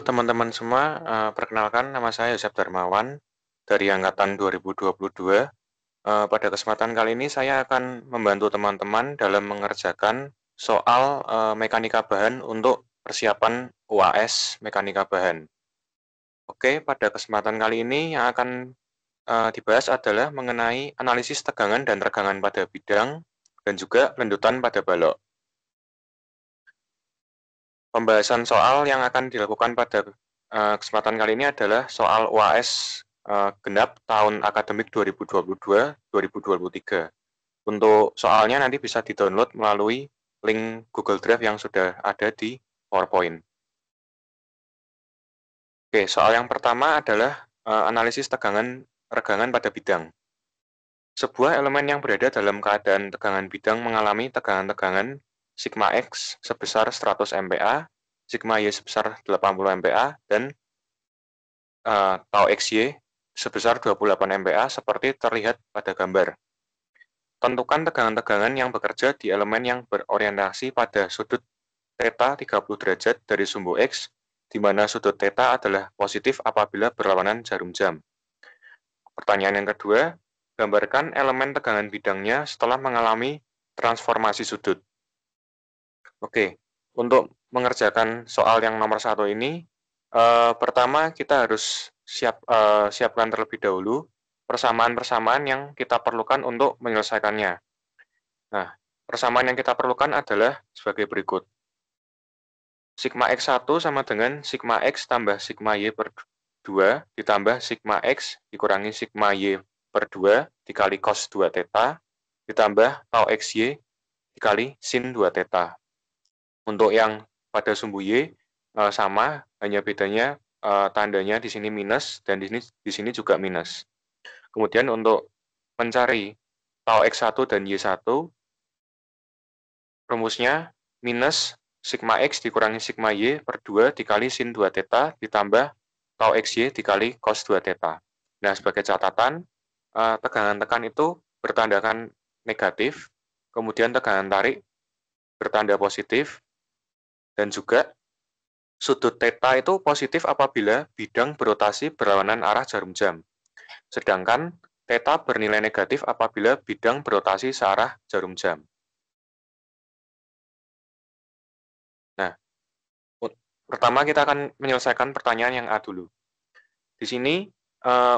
teman-teman semua, perkenalkan nama saya Yosep Darmawan dari angkatan 2022. Pada kesempatan kali ini saya akan membantu teman-teman dalam mengerjakan soal mekanika bahan untuk persiapan UAS mekanika bahan. Oke, pada kesempatan kali ini yang akan dibahas adalah mengenai analisis tegangan dan regangan pada bidang dan juga lendutan pada balok. Pembahasan soal yang akan dilakukan pada kesempatan kali ini adalah soal UAS genap tahun akademik 2022-2023. Untuk soalnya nanti bisa di-download melalui link Google Drive yang sudah ada di PowerPoint. Oke, soal yang pertama adalah analisis tegangan regangan pada bidang. Sebuah elemen yang berada dalam keadaan tegangan bidang mengalami tegangan-tegangan sigma X sebesar 100 MPa, sigma Y sebesar 80 MPa, dan tau XY sebesar 28 MPa seperti terlihat pada gambar. Tentukan tegangan-tegangan yang bekerja di elemen yang berorientasi pada sudut θ 30 derajat dari sumbu X, di mana sudut θ adalah positif apabila berlawanan jarum jam. Pertanyaan yang kedua, gambarkan elemen tegangan bidangnya setelah mengalami transformasi sudut. Oke, untuk mengerjakan soal yang nomor 1 ini, pertama kita harus siapkan terlebih dahulu persamaan-persamaan yang kita perlukan untuk menyelesaikannya. Nah, persamaan yang kita perlukan adalah sebagai berikut. Sigma X1 sama dengan sigma X tambah sigma Y per 2 ditambah sigma X dikurangi sigma Y per 2 dikali cos 2 θ ditambah tau XY dikali sin 2 θ. Untuk yang pada sumbu Y sama, hanya bedanya tandanya di sini minus dan di sini juga minus. Kemudian untuk mencari tau X1 dan Y1, rumusnya minus sigma X dikurangi sigma Y per 2 dikali sin 2 θ ditambah tau XY dikali cos 2 θ. Nah, sebagai catatan, tegangan tekan itu bertandakan negatif, kemudian tegangan tarik bertanda positif, dan juga sudut θ itu positif apabila bidang berotasi berlawanan arah jarum jam. Sedangkan θ bernilai negatif apabila bidang berotasi searah jarum jam. Nah, pertama kita akan menyelesaikan pertanyaan yang A dulu. Di sini,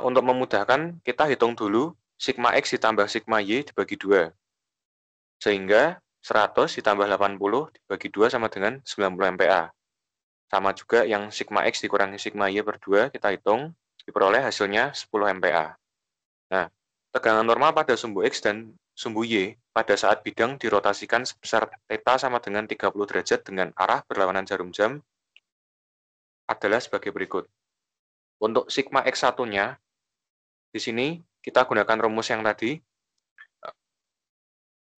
untuk memudahkan, kita hitung dulu sigma X ditambah sigma Y dibagi 2. Sehingga 100 ditambah 80 dibagi 2 sama dengan 90 MPa. Sama juga yang sigma X dikurangi sigma Y per 2 kita hitung, diperoleh hasilnya 10 MPa. Nah, tegangan normal pada sumbu X dan sumbu Y pada saat bidang dirotasikan sebesar θ sama dengan 30 derajat dengan arah berlawanan jarum jam adalah sebagai berikut. Untuk sigma X1-nya, di sini kita gunakan rumus yang tadi.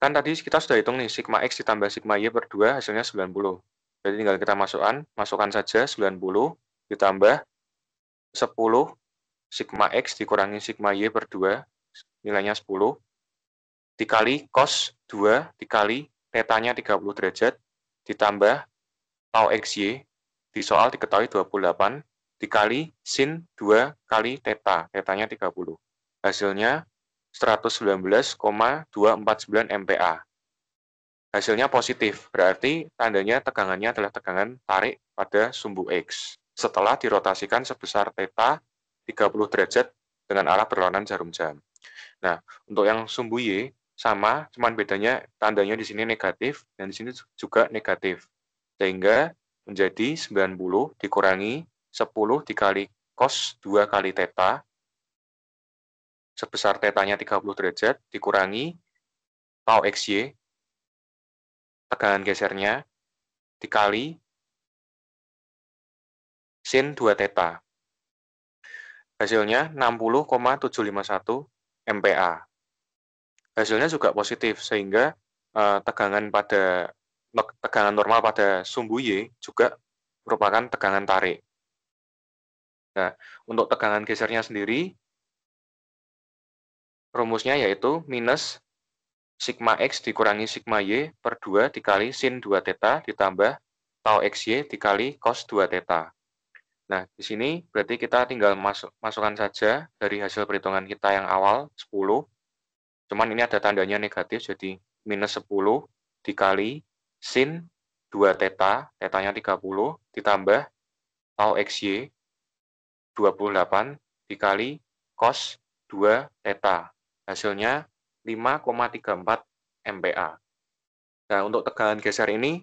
Kan tadi kita sudah hitung nih, sigma X ditambah sigma Y per 2 hasilnya 90. Jadi tinggal kita masukkan saja 90 ditambah 10 sigma X dikurangi sigma Y per 2, nilainya 10, dikali cos 2 dikali θ-nya 30 derajat, ditambah tau XY, di soal diketahui 28, dikali sin 2 kali θ, θ-nya 30. Hasilnya 119,249 MPa. Hasilnya positif, berarti tandanya tegangannya adalah tegangan tarik pada sumbu X. Setelah dirotasikan sebesar θ 30 derajat dengan arah berlawanan jarum jam. Nah, untuk yang sumbu Y sama, cuman bedanya tandanya di sini negatif dan di sini juga negatif. Sehingga menjadi 90 dikurangi 10 dikali cos 2 kali θ sebesar θ-nya 30 derajat dikurangi tau XY tegangan gesernya dikali sin 2 θ. Hasilnya 60,751 MPa. Hasilnya juga positif, sehingga tegangan normal pada sumbu Y juga merupakan tegangan tarik. Nah, untuk tegangan gesernya sendiri, rumusnya yaitu minus sigma X dikurangi sigma Y per 2 dikali sin 2 θ ditambah tau XY dikali cos 2 θ. Nah, di sini berarti kita tinggal masukkan saja dari hasil perhitungan kita yang awal 10, cuman ini ada tandanya negatif, jadi minus 10 dikali sin 2 theta, tetanya 30, ditambah tau XY 28 dikali cos 2 theta. Hasilnya 5,34 MPa. Nah, untuk tegangan geser ini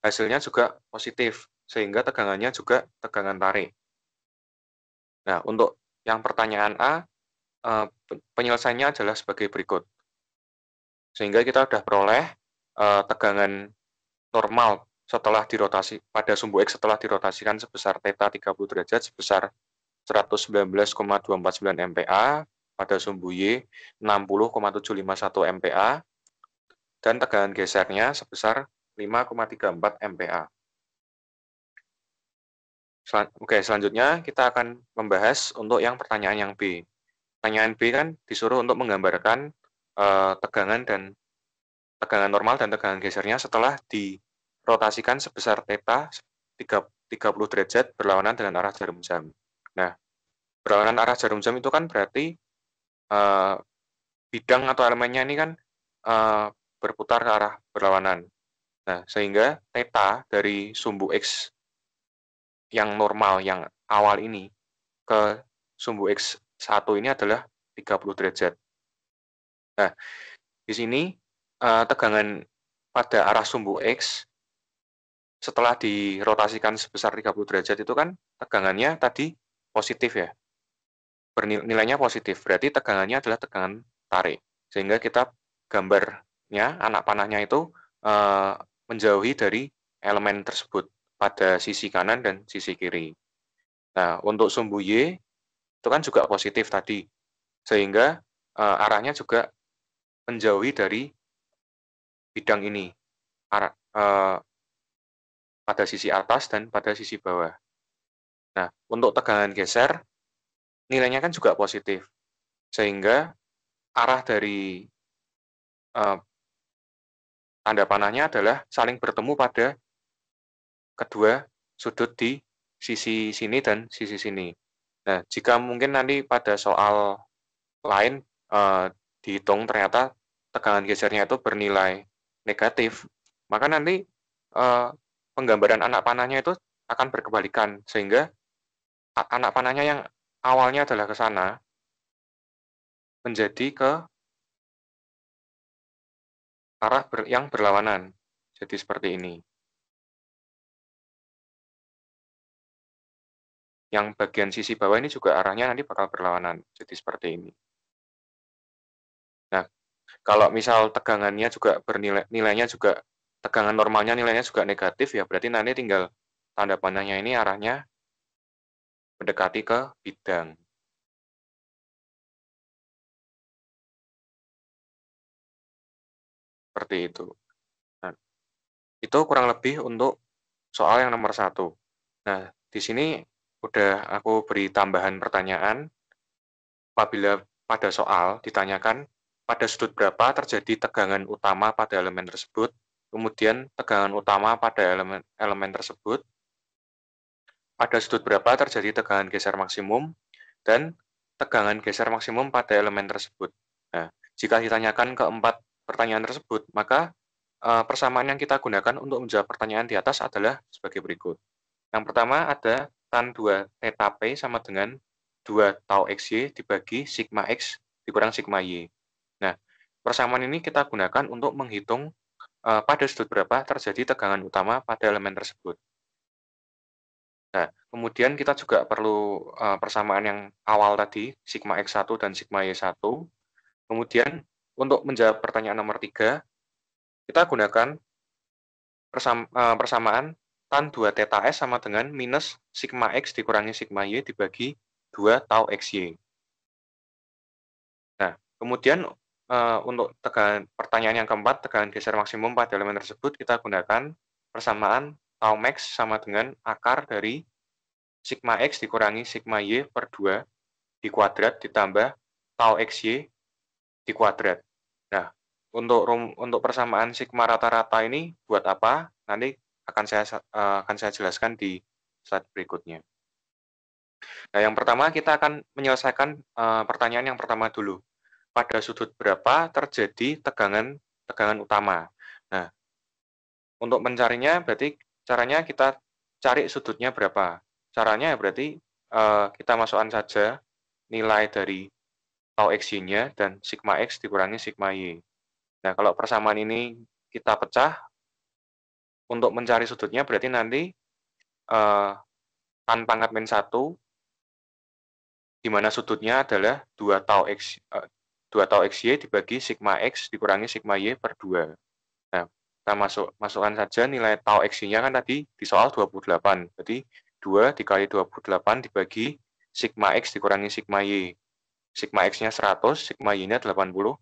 hasilnya juga positif, sehingga tegangannya juga tegangan tarik. Nah, untuk yang pertanyaan A, penyelesaiannya adalah sebagai berikut. Sehingga kita sudah peroleh tegangan normal setelah dirotasi pada sumbu X setelah dirotasikan sebesar theta 30 derajat sebesar 119,249 MPa, pada sumbu Y 60,751 MPa, dan tegangan gesernya sebesar 5,34 MPa. Oke, selanjutnya kita akan membahas untuk yang pertanyaan yang B. Pertanyaan B kan disuruh untuk menggambarkan tegangan normal dan tegangan gesernya setelah dirotasikan sebesar theta 30 derajat berlawanan dengan arah jarum jam. Nah, berlawanan arah jarum jam itu kan berarti bidang atau elemennya ini kan berputar ke arah berlawanan. Nah, sehingga theta dari sumbu X yang normal, yang awal ini, ke sumbu X1 ini adalah 30 derajat. Nah, di sini tegangan pada arah sumbu X setelah dirotasikan sebesar 30 derajat itu kan tegangannya tadi positif ya. Nilainya positif, berarti tegangannya adalah tegangan tarik. Sehingga kita gambarnya, anak panahnya itu menjauhi dari elemen tersebut pada sisi kanan dan sisi kiri. Nah, untuk sumbu Y itu kan juga positif tadi, sehingga arahnya juga menjauhi dari bidang ini, pada sisi atas dan pada sisi bawah. Nah, untuk tegangan geser, nilainya kan juga positif, sehingga arah dari tanda panahnya adalah saling bertemu pada kedua sudut di sisi sini dan sisi sini. Nah, jika mungkin nanti pada soal lain dihitung ternyata tegangan gesernya itu bernilai negatif, maka nanti penggambaran anak panahnya itu akan berkebalikan, sehingga anak panahnya yang awalnya adalah ke sana menjadi ke arah yang berlawanan. Jadi seperti ini. Yang bagian sisi bawah ini juga arahnya nanti bakal berlawanan. Jadi seperti ini. Nah, kalau misal tegangannya juga nilainya juga tegangan normalnya nilainya juga negatif, ya berarti nanti tinggal tanda panahnya ini arahnya mendekati ke bidang. Seperti itu. Nah, itu kurang lebih untuk soal yang nomor 1. Nah, di sini udah aku beri tambahan pertanyaan. Apabila pada soal ditanyakan pada sudut berapa terjadi tegangan utama pada elemen tersebut, kemudian tegangan utama pada elemen tersebut, pada sudut berapa terjadi tegangan geser maksimum, dan tegangan geser maksimum pada elemen tersebut. Nah, jika ditanyakan keempat pertanyaan tersebut, maka persamaan yang kita gunakan untuk menjawab pertanyaan di atas adalah sebagai berikut. Yang pertama ada tan 2 theta P sama dengan 2 tau XY dibagi sigma X dikurang sigma Y. Nah, persamaan ini kita gunakan untuk menghitung pada sudut berapa terjadi tegangan utama pada elemen tersebut. Nah, kemudian kita juga perlu persamaan yang awal tadi, sigma X1 dan sigma Y1. Kemudian, untuk menjawab pertanyaan nomor 3, kita gunakan persamaan tan 2 theta S sama dengan minus sigma X dikurangi sigma Y dibagi 2 tau XY. Nah, kemudian untuk pertanyaan yang keempat, tegangan geser maksimum pada elemen tersebut, kita gunakan persamaan tau max sama dengan akar dari sigma X dikurangi sigma Y per 2 dikuadrat ditambah tau XY dikuadrat. Nah, untuk persamaan sigma rata-rata ini buat apa? Nanti akan saya jelaskan di slide berikutnya. Nah, yang pertama kita akan menyelesaikan pertanyaan yang pertama dulu. Pada sudut berapa terjadi tegangan tegangan utama? Nah, untuk mencarinya berarti caranya kita cari sudutnya berapa. Caranya berarti kita masukkan saja nilai dari tau XY-nya dan sigma X dikurangi sigma Y. Nah, kalau persamaan ini kita pecah, untuk mencari sudutnya berarti nanti tan pangkat min 1, di mana sudutnya adalah 2 tau XY dibagi sigma X dikurangi sigma Y per 2. Nah, kita masukkan saja nilai tau XY-nya kan tadi di soal 28. Berarti 2 dikali 28 dibagi sigma X dikurangi sigma Y. Sigma X-nya 100, sigma Y-nya 80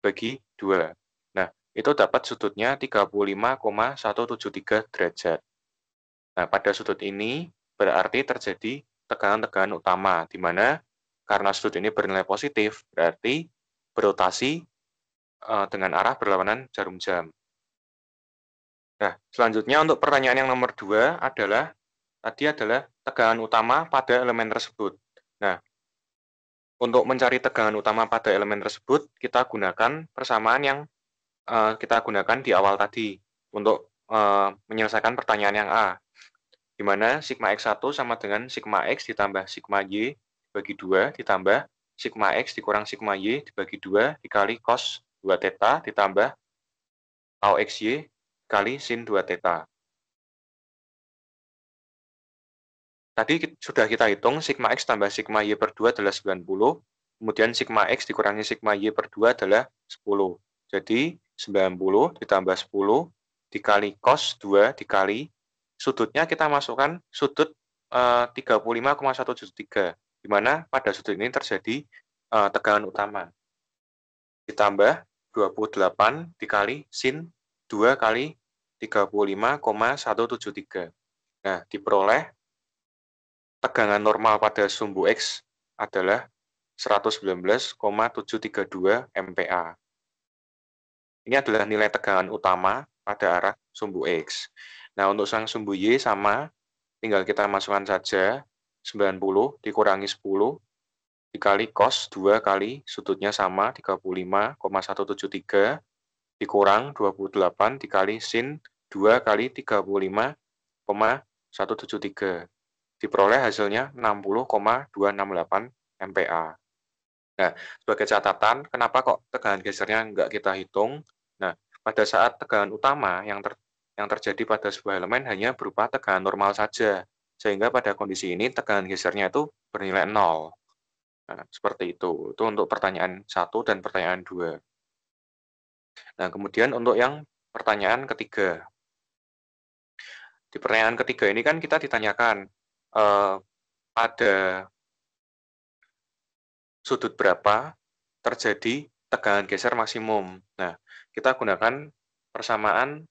bagi 2. Nah, itu dapat sudutnya 35,173 derajat. Nah, pada sudut ini berarti terjadi tegangan-tegangan utama, di mana karena sudut ini bernilai positif, berarti berotasi dengan arah berlawanan jarum jam. Nah, selanjutnya untuk pertanyaan yang nomor 2 adalah, tadi adalah tegangan utama pada elemen tersebut. Nah, untuk mencari tegangan utama pada elemen tersebut, kita gunakan persamaan yang kita gunakan di awal tadi untuk menyelesaikan pertanyaan yang A, di mana sigma X1 sama dengan sigma X ditambah sigma Y dibagi 2 ditambah sigma X dikurang sigma Y dibagi 2 dikali cos 2 theta ditambah tau XY kali sin 2 theta. Tadi sudah kita hitung sigma X tambah sigma Y per 2 adalah 90, kemudian sigma X dikurangi sigma Y per 2 adalah 10. Jadi 90 ditambah 10 dikali cos 2 dikali sudutnya kita masukkan sudut 35,173, di mana pada sudut ini terjadi tegangan utama. Ditambah 28 dikali sin 2 kali 35,173. Nah, diperoleh tegangan normal pada sumbu X adalah 119,732 MPa. Ini adalah nilai tegangan utama pada arah sumbu X. Nah, untuk sang sumbu Y sama, tinggal kita masukkan saja 90 dikurangi 10 dikali cos 2 kali sudutnya sama 35,173 dikurang 28 dikali sin 2 kali 35,173. Diperoleh hasilnya 60,268 MPa. Nah, sebagai catatan, kenapa kok tegangan gesernya nggak kita hitung? Nah, pada saat tegangan utama yang terjadi pada sebuah elemen hanya berupa tegangan normal saja, sehingga pada kondisi ini tegangan gesernya itu bernilai 0. Nah, seperti itu. Itu untuk pertanyaan 1 dan pertanyaan 2. Nah, kemudian untuk yang pertanyaan ketiga. Di pertanyaan ketiga ini kan kita ditanyakan, pada sudut berapa terjadi tegangan geser maksimum. Nah, kita gunakan persamaan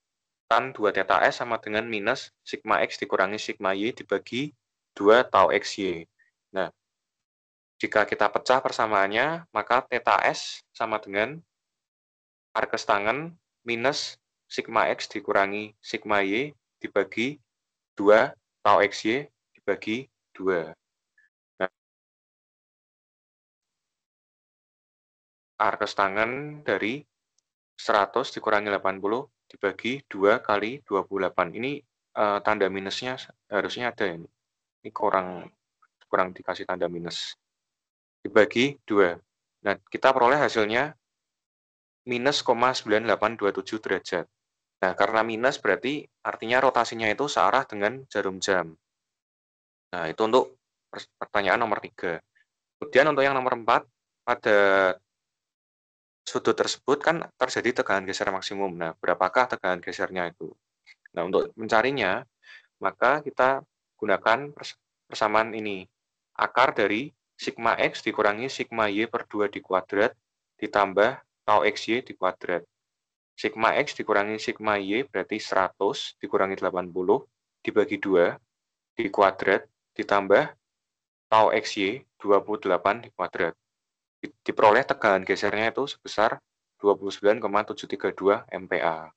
tan 2 theta S sama dengan minus sigma X dikurangi sigma Y dibagi 2 tau XY. Nah, jika kita pecah persamaannya, maka theta S sama dengan arkes tangen minus sigma X dikurangi sigma Y dibagi 2 tau XY dibagi 2. Nah, arkes tangen dari 100 dikurangi 80 dibagi 2 kali 28. Ini tanda minusnya harusnya ada ini. Ini kurang dikasih tanda minus. Dibagi 2. Nah, kita peroleh hasilnya minus 0,9827 derajat. Nah, karena minus berarti artinya rotasinya itu searah dengan jarum jam. Nah, itu untuk pertanyaan nomor 3. Kemudian untuk yang nomor 4, pada sudut tersebut kan terjadi tegangan geser maksimum. Nah, berapakah tegangan gesernya itu? Nah, untuk mencarinya, maka kita gunakan persamaan ini. Akar dari sigma X dikurangi sigma Y per 2 di kuadrat ditambah tau XY di kuadrat. Sigma X dikurangi sigma Y berarti 100 dikurangi 80 dibagi 2 di kuadrat ditambah tau XY 28 di kuadrat. Diperoleh tegangan gesernya itu sebesar 29,732 MPa.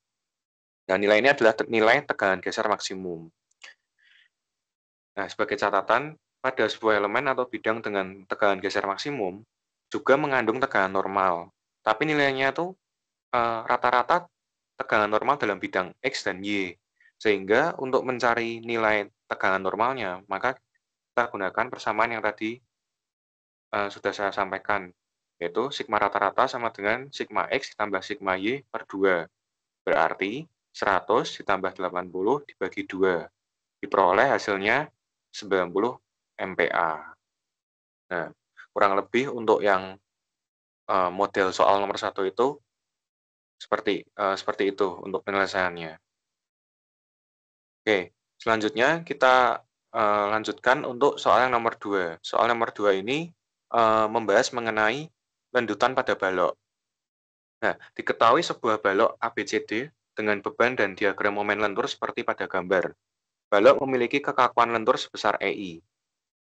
Nah, nilai ini adalah nilai tegangan geser maksimum. Nah, sebagai catatan, pada sebuah elemen atau bidang dengan tegangan geser maksimum juga mengandung tegangan normal, tapi nilainya tuh rata-rata tegangan normal dalam bidang X dan Y. Sehingga untuk mencari nilai tegangan normalnya, maka kita gunakan persamaan yang tadi sudah saya sampaikan, yaitu sigma rata-rata sama dengan sigma X ditambah sigma Y per 2. Berarti 100 ditambah 80 dibagi 2. Diperoleh hasilnya 90 MPa. Nah, kurang lebih untuk yang model soal nomor 1 itu seperti itu untuk penyelesaiannya. Oke, selanjutnya kita lanjutkan untuk soal yang nomor 2. Soal nomor 2 ini membahas mengenai lendutan pada balok. Nah, diketahui sebuah balok ABCD dengan beban dan diagram momen lentur seperti pada gambar. Balok memiliki kekakuan lentur sebesar EI.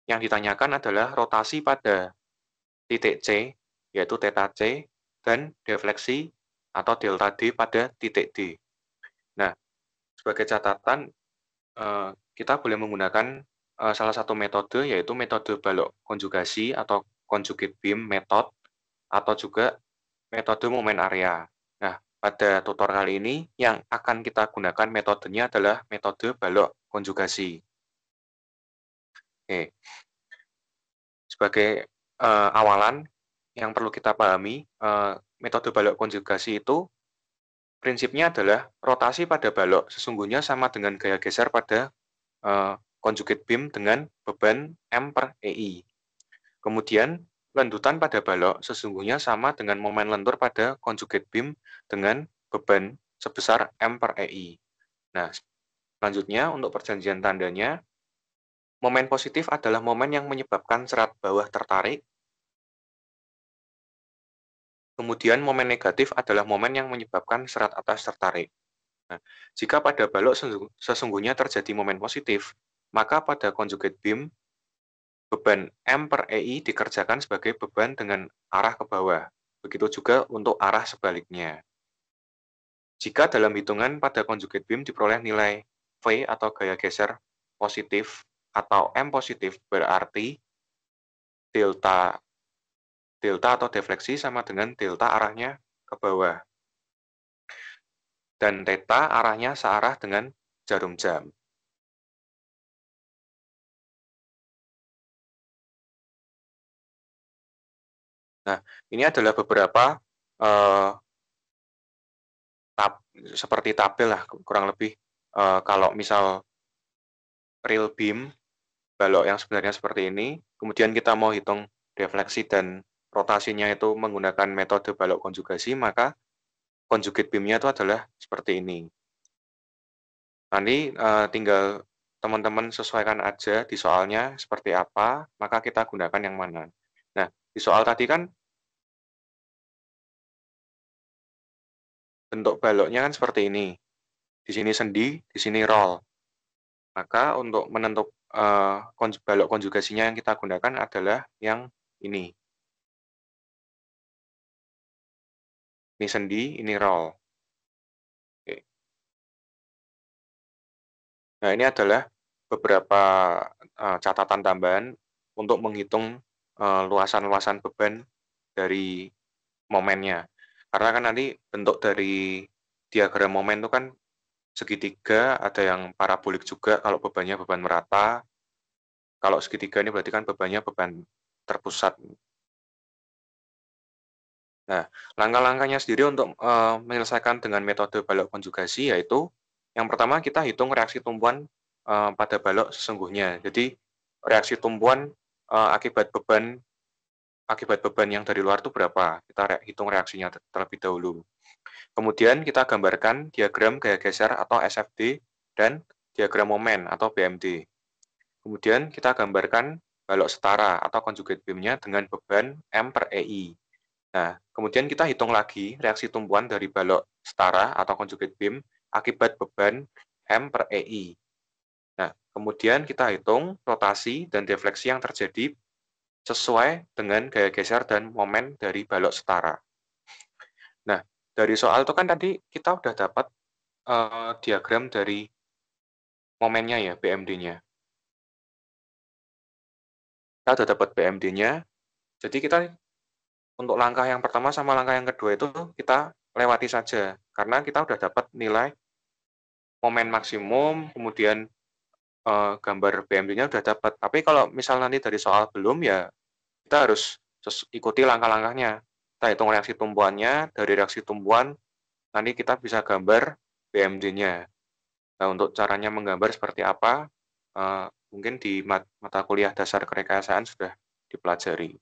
Yang ditanyakan adalah rotasi pada titik C, yaitu theta C, dan defleksi atau delta D pada titik D. Nah, sebagai catatan, kita boleh menggunakan salah satu metode, yaitu metode balok konjugasi atau conjugate beam method, atau juga metode momen area. Nah, pada tutor kali ini yang akan kita gunakan metodenya adalah metode balok konjugasi. Oke, sebagai awalan yang perlu kita pahami, metode balok konjugasi itu prinsipnya adalah rotasi pada balok sesungguhnya sama dengan gaya geser pada conjugate beam dengan beban M per EI. Kemudian, lendutan pada balok sesungguhnya sama dengan momen lentur pada conjugate beam dengan beban sebesar M per EI. Nah, selanjutnya untuk perjanjian tandanya, momen positif adalah momen yang menyebabkan serat bawah tertarik, kemudian momen negatif adalah momen yang menyebabkan serat atas tertarik. Nah, jika pada balok sesungguhnya terjadi momen positif, maka pada conjugate beam, beban M per EI dikerjakan sebagai beban dengan arah ke bawah. Begitu juga untuk arah sebaliknya. Jika dalam hitungan pada conjugate beam diperoleh nilai V atau gaya geser positif atau M positif, berarti delta atau defleksi sama dengan delta arahnya ke bawah. Dan theta arahnya searah dengan jarum jam. Nah, ini adalah beberapa seperti tabel lah kurang lebih. Kalau misal real beam, balok yang sebenarnya seperti ini, kemudian kita mau hitung defleksi dan rotasinya itu menggunakan metode balok konjugasi, maka conjugate beam-nya itu adalah seperti ini. Nanti tinggal teman-teman sesuaikan aja di soalnya seperti apa, maka kita gunakan yang mana. Nah, di soal tadi kan bentuk baloknya kan seperti ini. Di sini sendi, di sini roll. Maka untuk menentuk balok konjugasinya yang kita gunakan adalah yang ini. Ini sendi, ini roll. Oke. Nah, ini adalah beberapa catatan tambahan untuk menghitung luasan-luasan beban dari momennya. Karena kan nanti bentuk dari diagram momen itu kan segitiga, ada yang parabolik juga kalau bebannya beban merata. Kalau segitiga ini berarti kan bebannya beban terpusat. Nah, langkah-langkahnya sendiri untuk menyelesaikan dengan metode balok konjugasi yaitu yang pertama kita hitung reaksi tumpuan pada balok sesungguhnya. Jadi reaksi tumpuan akibat beban yang dari luar itu berapa? Kita hitung reaksinya terlebih dahulu. Kemudian kita gambarkan diagram gaya geser atau SFD dan diagram momen atau BMD. Kemudian kita gambarkan balok setara atau conjugate beam-nya dengan beban M per EI. Nah, kemudian kita hitung lagi reaksi tumpuan dari balok setara atau conjugate beam akibat beban M per EI. Nah, kemudian kita hitung rotasi dan defleksi yang terjadi sesuai dengan gaya geser dan momen dari balok setara. Nah, dari soal itu kan tadi kita udah dapat diagram dari momennya ya, BMD-nya. kita udah dapat BMD-nya, jadi kita untuk langkah yang pertama sama langkah yang kedua itu kita lewati saja, karena kita udah dapat nilai momen maksimum, kemudian gambar BMD-nya udah dapat. Tapi kalau misal nanti dari soal belum, ya kita harus ikuti langkah-langkahnya. Kita hitung reaksi tumbuhannya, dari reaksi tumbuhan nanti kita bisa gambar BMD-nya. Nah, untuk caranya menggambar seperti apa, mungkin di mata kuliah dasar kerekayasaan sudah dipelajari.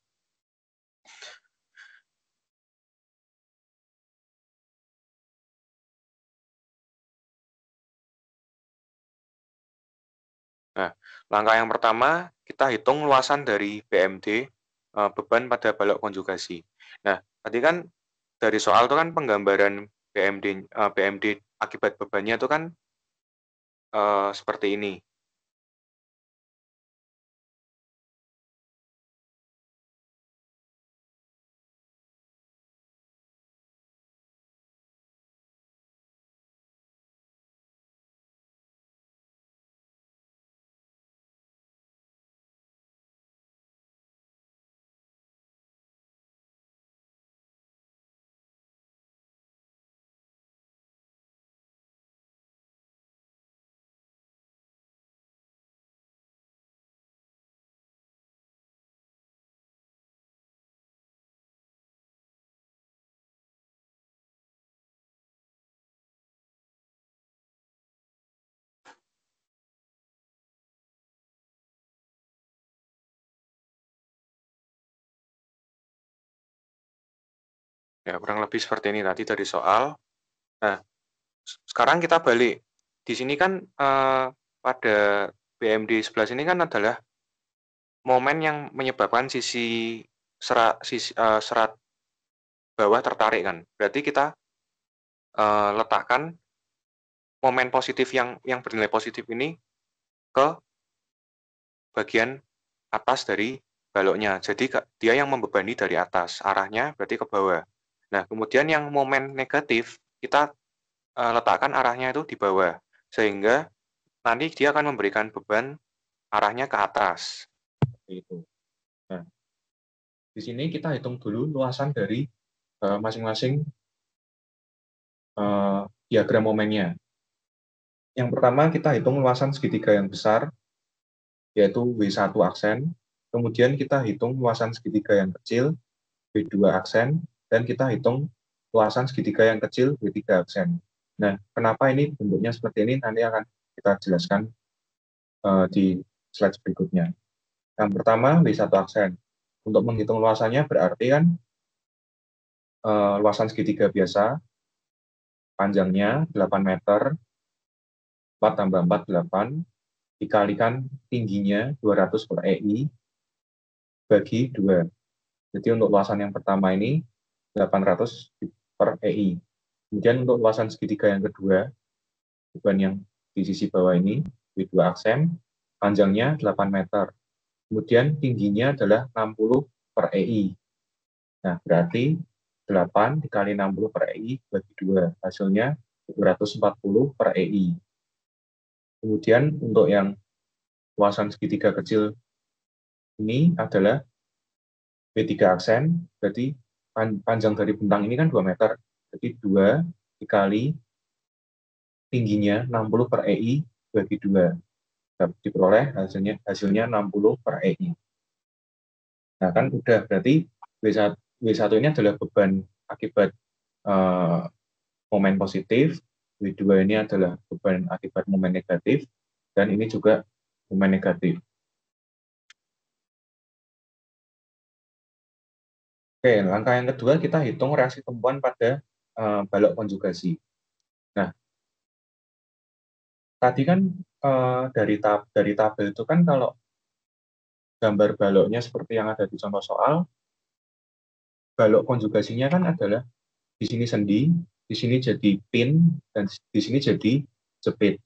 Nah, langkah yang pertama, kita hitung luasan dari BMD, beban pada balok konjugasi. Nah, tadi kan dari soal itu kan penggambaran BMD akibat bebannya itu kan seperti ini. Ya, kurang lebih seperti ini tadi dari soal. Nah, sekarang kita balik. Di sini kan pada BMD sebelah sini kan adalah momen yang menyebabkan serat bawah tertarik kan. Berarti kita letakkan momen positif yang bernilai positif ini ke bagian atas dari baloknya. Jadi dia yang membebani dari atas, arahnya berarti ke bawah. Nah, kemudian yang momen negatif kita letakkan arahnya itu di bawah, sehingga nanti dia akan memberikan beban arahnya ke atas. Itu. Nah, di sini kita hitung dulu luasan dari masing-masing diagram momennya. Yang pertama kita hitung luasan segitiga yang besar, yaitu W1 aksen. Kemudian kita hitung luasan segitiga yang kecil, W2 aksen, dan kita hitung luasan segitiga yang kecil, W3 aksen. Nah, kenapa ini bentuknya seperti ini, nanti akan kita jelaskan di slide berikutnya. Yang pertama, W1 aksen. Untuk menghitung luasannya berarti kan luasan segitiga biasa, panjangnya 8 meter, 4 tambah 4, 8, dikalikan tingginya 200 per EI, bagi 2. Jadi untuk luasan yang pertama ini 800 per EI. Kemudian untuk luasan segitiga yang kedua, beban yang di sisi bawah ini, W2 aksen, panjangnya 8 meter. Kemudian tingginya adalah 60 per EI. Nah, berarti 8 dikali 60 per EI bagi 2. Hasilnya 240 per EI. Kemudian untuk yang luasan segitiga kecil ini adalah W3 aksen, berarti panjang dari bentang ini kan 2 meter. Jadi 2 dikali tingginya 60 per EI bagi 2. Diperoleh hasilnya 60 per EI. Nah, kan udah berarti W1 ini adalah beban akibat momen positif, W2 ini adalah beban akibat momen negatif, dan ini juga momen negatif. Oke, langkah yang kedua kita hitung reaksi tumpuan pada balok konjugasi. Nah, tadi kan dari tabel itu kan kalau gambar baloknya seperti yang ada di contoh soal, balok konjugasinya kan adalah di sini sendi, di sini jadi pin, dan di sini jadi jepit.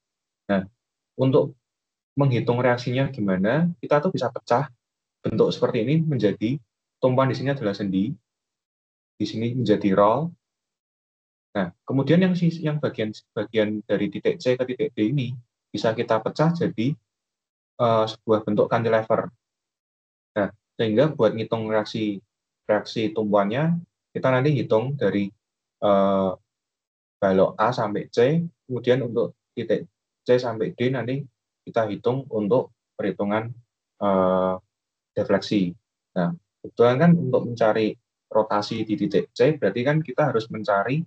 Nah, untuk menghitung reaksinya gimana, kita tuh bisa pecah bentuk seperti ini menjadi tumpuan di sini adalah sendi, di sini menjadi roll. Nah, kemudian yang bagian dari titik C ke titik D ini bisa kita pecah jadi sebuah bentuk cantilever. Nah, Sehingga buat ngitung reaksi tumpuannya, kita nanti hitung dari balok A sampai C, kemudian untuk titik C sampai D nanti kita hitung untuk perhitungan defleksi. Nah, kebetulan kan untuk mencari rotasi di titik C, berarti kan kita harus mencari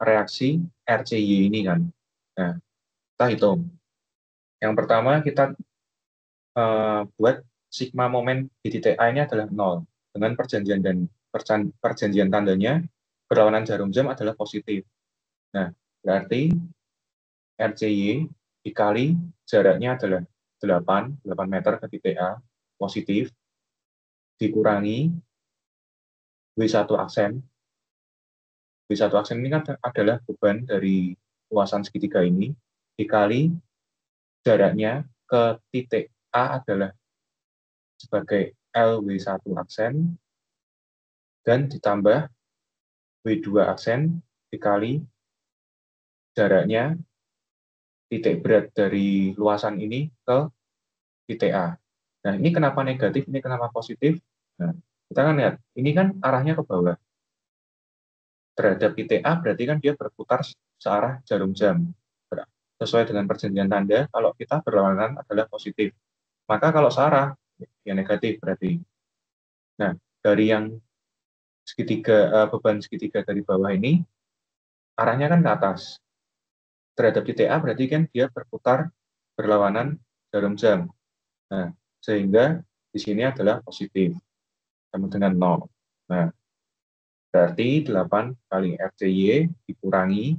reaksi RCY ini kan. Nah, kita hitung. Yang pertama kita buat sigma momen di titik A ini adalah 0 dengan perjanjian tandanya berlawanan jarum jam adalah positif. Nah, berarti RCY dikali jaraknya adalah 8 meter ke titik A positif dikurangi W1 aksen. W1 aksen ini kan adalah beban dari luasan segitiga ini dikali jaraknya ke titik A adalah sebagai LW1 aksen dan ditambah W2 aksen dikali jaraknya titik berat dari luasan ini ke titik A. Nah, ini kenapa negatif, ini kenapa positif? Nah, kita kan lihat, ini kan arahnya ke bawah. Terhadap titik A berarti kan dia berputar searah jarum jam. Sesuai dengan perjanjian tanda, kalau kita berlawanan adalah positif. Maka kalau searah, ya negatif berarti. Nah, dari yang beban segitiga dari bawah ini, arahnya kan ke atas. Terhadap titik A berarti kan dia berputar berlawanan jarum jam. Nah, sehingga di sini adalah positif sama dengan 0. Nah, berarti 8 kali RCY dikurangi,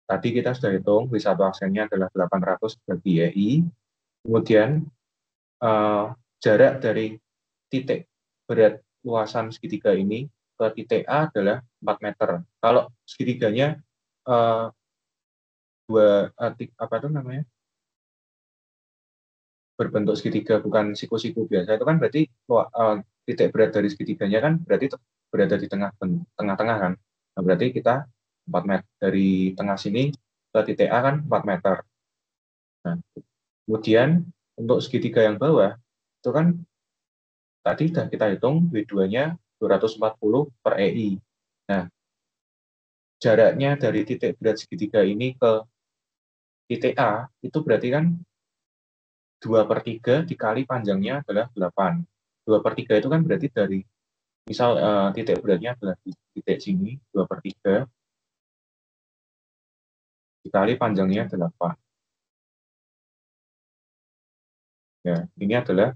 tadi kita sudah hitung, W1 aksennya adalah 800 bagi EI, kemudian jarak dari titik berat luasan segitiga ini ke titik A adalah 4 meter. Kalau segitiganya apa itu namanya? Berbentuk segitiga bukan siku-siku biasa itu kan berarti titik berat dari segitiganya kan berarti berada di tengah-tengah kan. Nah, berarti kita 4 meter dari tengah sini ke titik A kan 4 meter. Nah, kemudian untuk segitiga yang bawah itu kan tadi sudah kita hitung W2-nya 240 per EI. Nah, jaraknya dari titik berat segitiga ini ke titik A itu berarti kan 2/3 dikali panjangnya adalah 8. 2/3 itu kan berarti dari, misal titik beratnya adalah di titik sini, 2/3 dikali panjangnya 8. Ya, ini adalah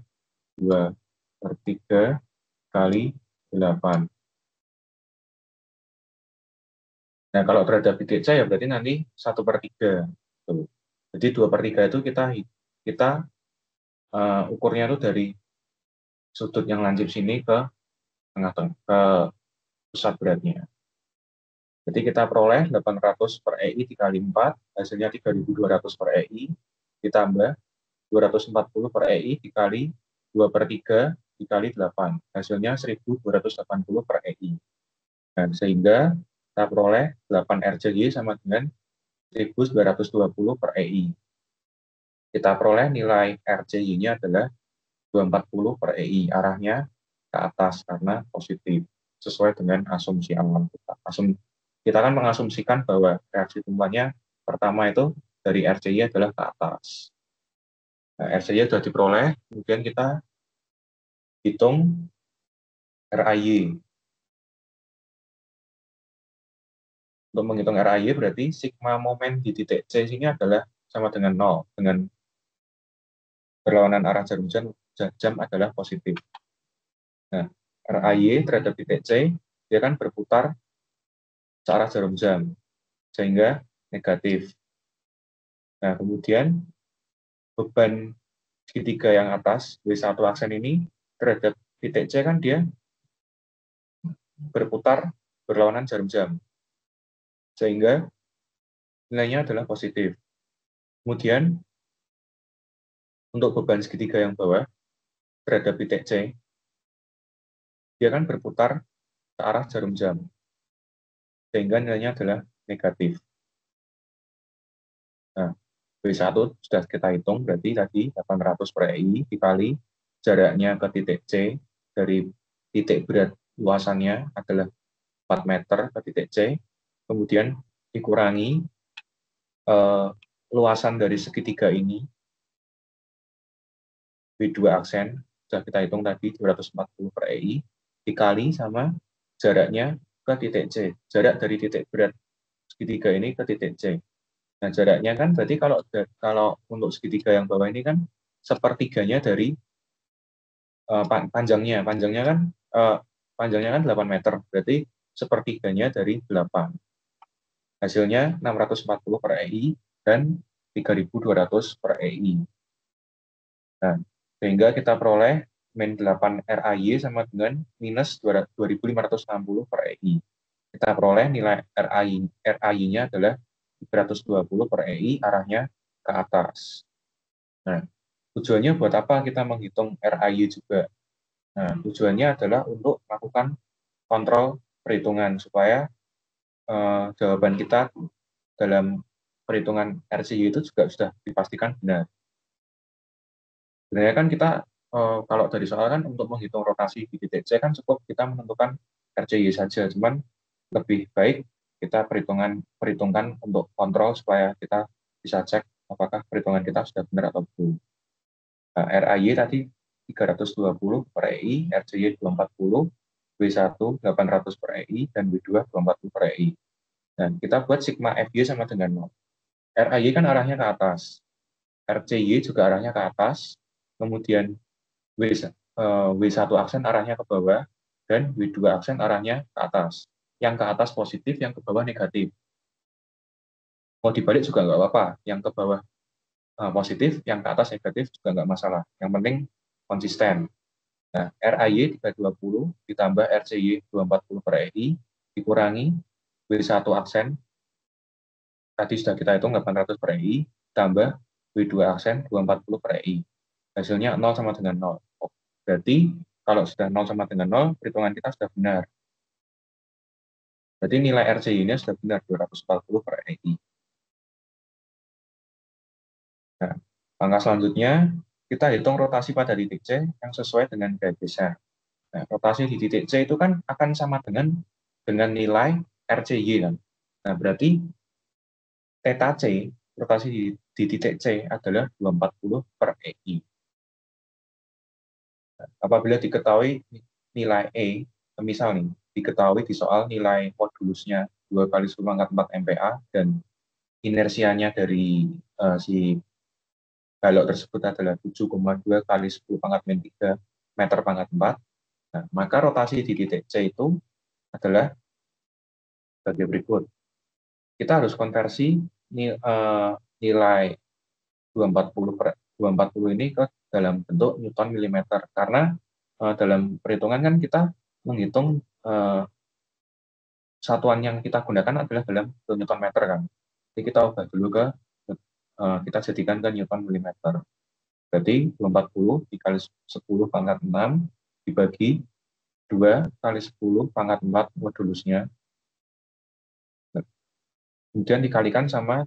2/3 kali 8. Nah, kalau terhadap titik C ya berarti nanti 1/3. Jadi 2/3 itu kita ukurnya itu dari sudut yang lancip sini ke tengah-tengah, ke pusat beratnya. Jadi kita peroleh 800 per EI dikali 4, hasilnya 3.200 per EI, ditambah 240 per EI dikali 2/3 dikali 8, hasilnya 1.280 per EI. Dan sehingga kita peroleh 8 RCY sama dengan 1.920 per EI. Kita peroleh nilai RCY-nya adalah 240 per EI, arahnya ke atas karena positif, sesuai dengan asumsi awal kita. Kita kan mengasumsikan bahwa reaksi tumbuhannya pertama itu dari RCY adalah ke atas. Nah, RCY sudah diperoleh, kemudian kita hitung RAY. Untuk menghitung RAY berarti sigma momen di titik C sini adalah sama dengan 0, dengan berlawanan arah jarum jam adalah positif. Nah, RAY terhadap titik C, dia kan berputar searah jarum jam, sehingga negatif. Nah, kemudian beban segitiga yang atas, W1 aksen ini, terhadap titik C kan dia berputar berlawanan jarum jam, sehingga nilainya adalah positif. Kemudian, untuk beban segitiga yang bawah, terhadap titik C, dia kan berputar ke arah jarum jam, sehingga nilainya adalah negatif. Nah, W1 sudah kita hitung, berarti tadi 800 per EI dikali jaraknya ke titik C dari titik berat luasannya adalah 4 meter ke titik C, kemudian dikurangi luasan dari segitiga ini, W2 aksen, sudah kita hitung tadi 240 per EI, dikali sama jaraknya ke titik C. Jarak dari titik berat segitiga ini ke titik C. Nah, jaraknya kan berarti kalau untuk segitiga yang bawah ini kan sepertiganya dari panjangnya. Panjangnya kan 8 meter, berarti sepertiganya dari 8. Hasilnya 640 per EI dan 3.200 per EI. Nah, sehingga kita peroleh min 8 RAY sama dengan minus 2.560 per EI. Kita peroleh nilai RAY-nya adalah 320 per EI, arahnya ke atas. Nah, tujuannya buat apa kita menghitung RAY juga? Nah, tujuannya adalah untuk melakukan kontrol perhitungan supaya jawaban kita dalam perhitungan RCY itu juga sudah dipastikan benar. Sebenarnya kan kita kalau dari soal kan untuk menghitung rotasi di titik C kan cukup kita menentukan RCY saja, cuman lebih baik kita perhitungkan untuk kontrol supaya kita bisa cek apakah perhitungan kita sudah benar atau belum. Nah, RAY tadi 320 per EI, RCY 240, W1 800 per EI, dan W2 240 per EI. Dan kita buat sigma FY sama dengan 0. RAY kan arahnya ke atas, RCY juga arahnya ke atas, kemudian W1 aksen arahnya ke bawah, dan W2 aksen arahnya ke atas. Yang ke atas positif, yang ke bawah negatif. Mau dibalik juga nggak apa-apa, yang ke bawah positif, yang ke atas negatif juga nggak masalah. Yang penting konsisten. Nah, RAY 320 ditambah RCY 240 per EI dikurangi W1 aksen, tadi sudah kita hitung 800 per EI, tambah W2 aksen 240 per EI. Hasilnya 0 sama dengan 0. Berarti kalau sudah 0 sama dengan 0, perhitungan kita sudah benar. Berarti nilai RCY-nya sudah benar 240 per EI. Nah, langkah selanjutnya, kita hitung rotasi pada titik C yang sesuai dengan garis besar. Nah, rotasi di titik C itu kan akan sama dengan nilai RCY kan. Nah, berarti theta C, rotasi di titik C adalah 240 per EI. Nah, apabila diketahui nilai E, misal nih, diketahui di soal nilai modulusnya 2 kali 10 pangkat 4 MPa dan inersianya dari si balok tersebut adalah 7,2 kali 10 pangkat min 3 meter pangkat 4. Nah, maka rotasi di titik C itu adalah sebagai berikut. Kita harus konversi nilai 240 ini ke dalam bentuk Newton milimeter. Karena dalam perhitungan kan kita menghitung satuan yang kita gunakan adalah dalam Newton meter kan. Jadi kita ubah dulu ke kita jadikan ke Newton milimeter. Berarti 240 dikali 10 pangkat 6 dibagi 2 kali 10 pangkat 4 modulusnya. Kemudian dikalikan sama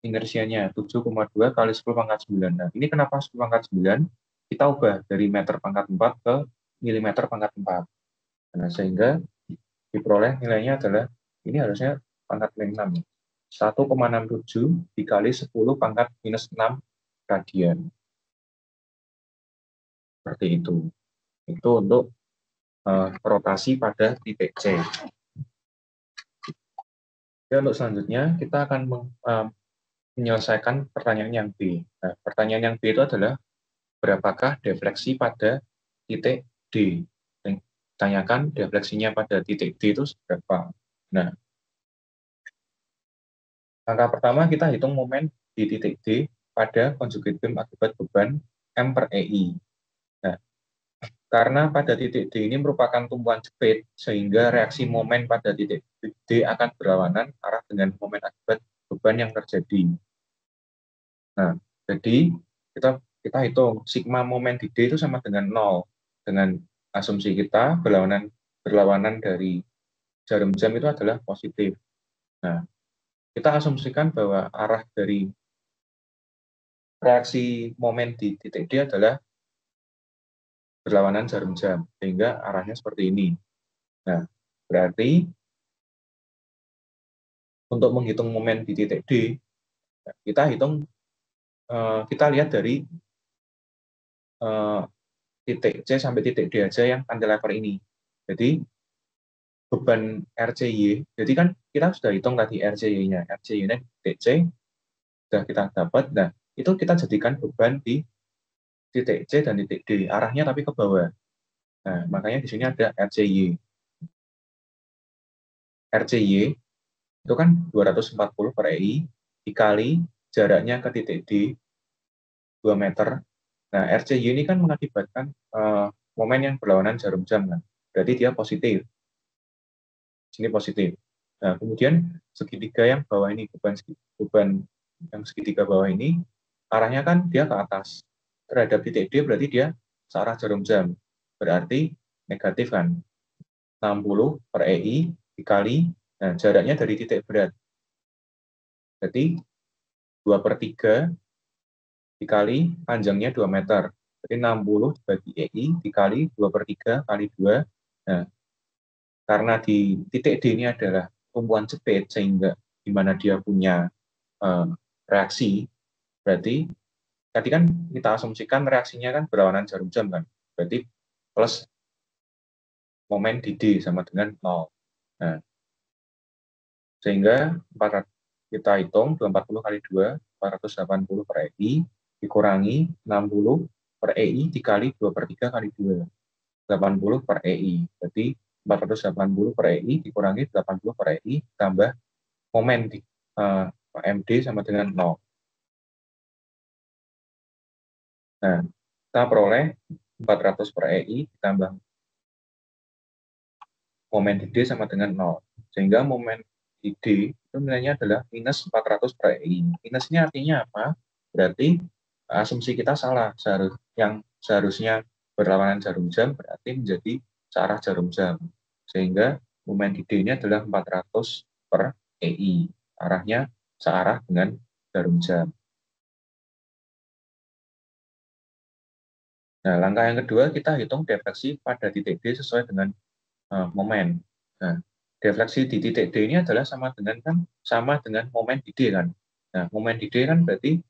inersianya 7,2 kali 10 pangkat 9. Nah, ini kenapa 10 pangkat 9? Kita ubah dari meter pangkat 4 ke milimeter pangkat 4. Nah, sehingga diperoleh nilainya adalah, ini harusnya pangkat 6. 1,67 dikali 10 pangkat minus 6 radian. Seperti itu. Itu untuk rotasi pada titik C. Dan untuk selanjutnya, kita akan menyelesaikan pertanyaan yang B. Nah, pertanyaan yang B itu adalah, berapakah defleksi pada titik D? Tanyakan defleksinya pada titik D itu seberapa. Nah, langkah pertama kita hitung momen di titik D pada conjugate beam akibat beban M per EI. Nah, karena pada titik D ini merupakan tumpuan jepit, sehingga reaksi momen pada titik D akan berlawanan arah dengan momen akibat beban yang terjadi. Nah, jadi kita hitung sigma momen di D itu sama dengan 0. Dengan asumsi kita berlawanan dari jarum jam itu adalah positif. Nah, kita asumsikan bahwa arah dari reaksi momen di titik D adalah berlawanan jarum jam, sehingga arahnya seperti ini. Nah, berarti untuk menghitung momen di titik D, kita hitung, kita lihat dari titik C sampai titik D aja yang cantilever ini. Jadi beban RCY, jadi kan kita sudah hitung tadi RCY-nya. RCY-nya di titik C sudah kita dapat. Nah, itu kita jadikan beban di titik C dan titik D, arahnya tapi ke bawah. Nah, makanya di sini ada RCY. RCY itu kan 240 per EI dikali jaraknya ke titik D 2 meter. Nah, RCY ini kan mengakibatkan momen yang berlawanan jarum jam kan. Berarti dia positif. Sini positif. Nah, kemudian segitiga yang bawah ini, beban yang segitiga bawah ini, arahnya kan dia ke atas. Terhadap titik D berarti dia searah jarum jam. Berarti negatif kan. 60 per EI dikali, nah jaraknya dari titik berat. Jadi 2 per 3 dikali panjangnya 2 meter. Jadi 60 dibagi EI dikali 2 per 3 kali 2. Nah, karena di titik D ini adalah tumpuan jepit, sehingga di mana dia punya reaksi, berarti tadi kan kita asumsikan reaksinya kan berlawanan jarum jam kan. Berarti plus momen di D sama dengan 0. Nah, sehingga kita hitung 240 kali 2, 480 per EI, dikurangi 60 per EI dikali 2 per 3 kali 2, 80 per EI. Berarti 480 per EI dikurangi 80 per EI, tambah momen di MD sama dengan 0. Nah, kita peroleh 400 per EI ditambah momen di D sama dengan 0. Sehingga momen di D itu nilainya adalah minus 400 per EI. Minus ini artinya apa? Berarti asumsi kita salah. Yang seharusnya berlawanan jarum jam berarti menjadi searah jarum jam. Sehingga momen di D ini adalah 400 per EI. Arahnya searah dengan jarum jam. Nah, langkah yang kedua kita hitung defleksi pada titik D sesuai dengan momen. Nah, defleksi di titik D ini adalah sama dengan momen di D kan. Nah, momen di D kan berarti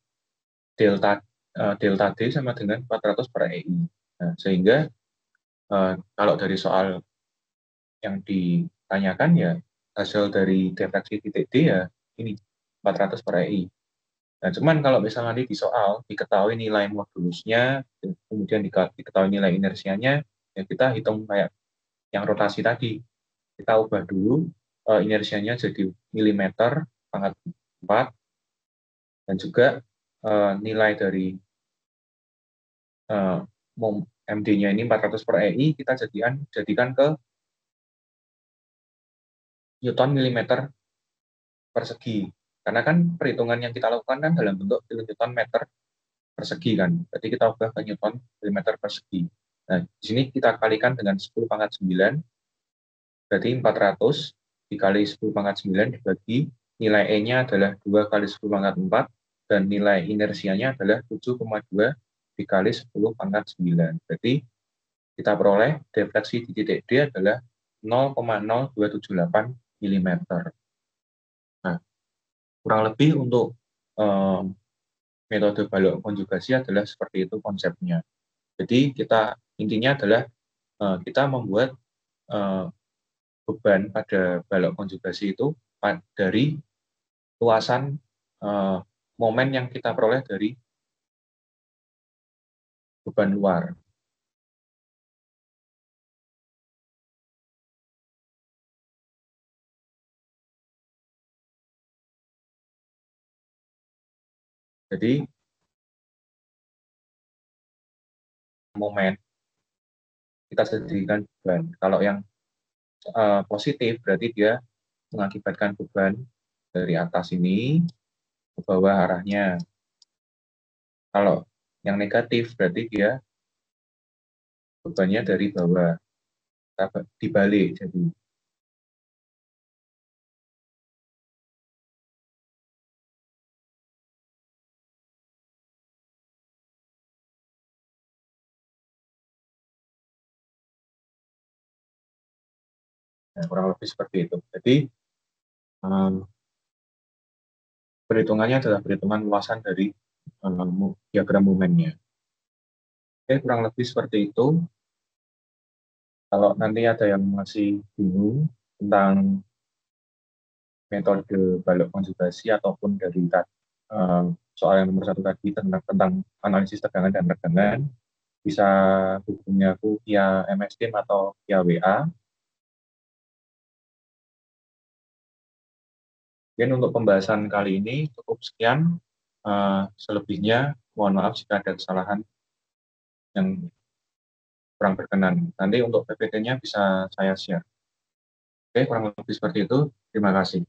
delta D sama dengan 400 per EI. Nah, sehingga kalau dari soal yang ditanyakan ya hasil dari defleksi titik D ya ini 400 per EI. Nah, cuman kalau misalnya nanti di soal diketahui nilai modulusnya, kemudian diketahui nilai inersianya, ya kita hitung kayak yang rotasi tadi. Kita ubah dulu inersianya jadi milimeter pangkat 4, dan juga nilai dari MD-nya ini 400 per EI kita jadikan ke Newton milimeter persegi. Karena kan perhitungan yang kita lakukan kan dalam bentuk Newton meter persegi kan. Berarti kita ubah ke Newton milimeter persegi. Nah, di sini kita kalikan dengan 10 pangkat 9, berarti 400 dikali 10 pangkat 9 dibagi nilai E-nya adalah 2 kali 10 pangkat 4, dan nilai inersianya adalah 7,2 dikali 10 pangkat 9. Berarti kita peroleh defleksi di titik D adalah 0,0278 mm. Nah, kurang lebih untuk metode balok konjugasi adalah seperti itu konsepnya. Jadi intinya adalah kita membuat beban pada balok konjugasi itu dari luasan momen yang kita peroleh dari beban luar. Jadi momen kita jadikan beban. Kalau yang positif berarti dia mengakibatkan beban dari atas ini ke bawah arahnya. Kalau yang negatif berarti dia bebannya dari bawah dibalik. Jadi Nah, kurang lebih seperti itu. Jadi, perhitungannya adalah perhitungan luasan dari diagram momennya. Oke, kurang lebih seperti itu. Kalau nanti ada yang masih bingung tentang metode balok konjugasi ataupun dari soal yang nomor satu tadi tentang analisis tegangan dan regangan, bisa hubungi aku via MS Team atau via WA. Mungkin untuk pembahasan kali ini cukup sekian. Selebihnya mohon maaf jika ada kesalahan yang kurang berkenan. Nanti untuk PPT-nya bisa saya share. Oke, kurang lebih seperti itu. Terima kasih.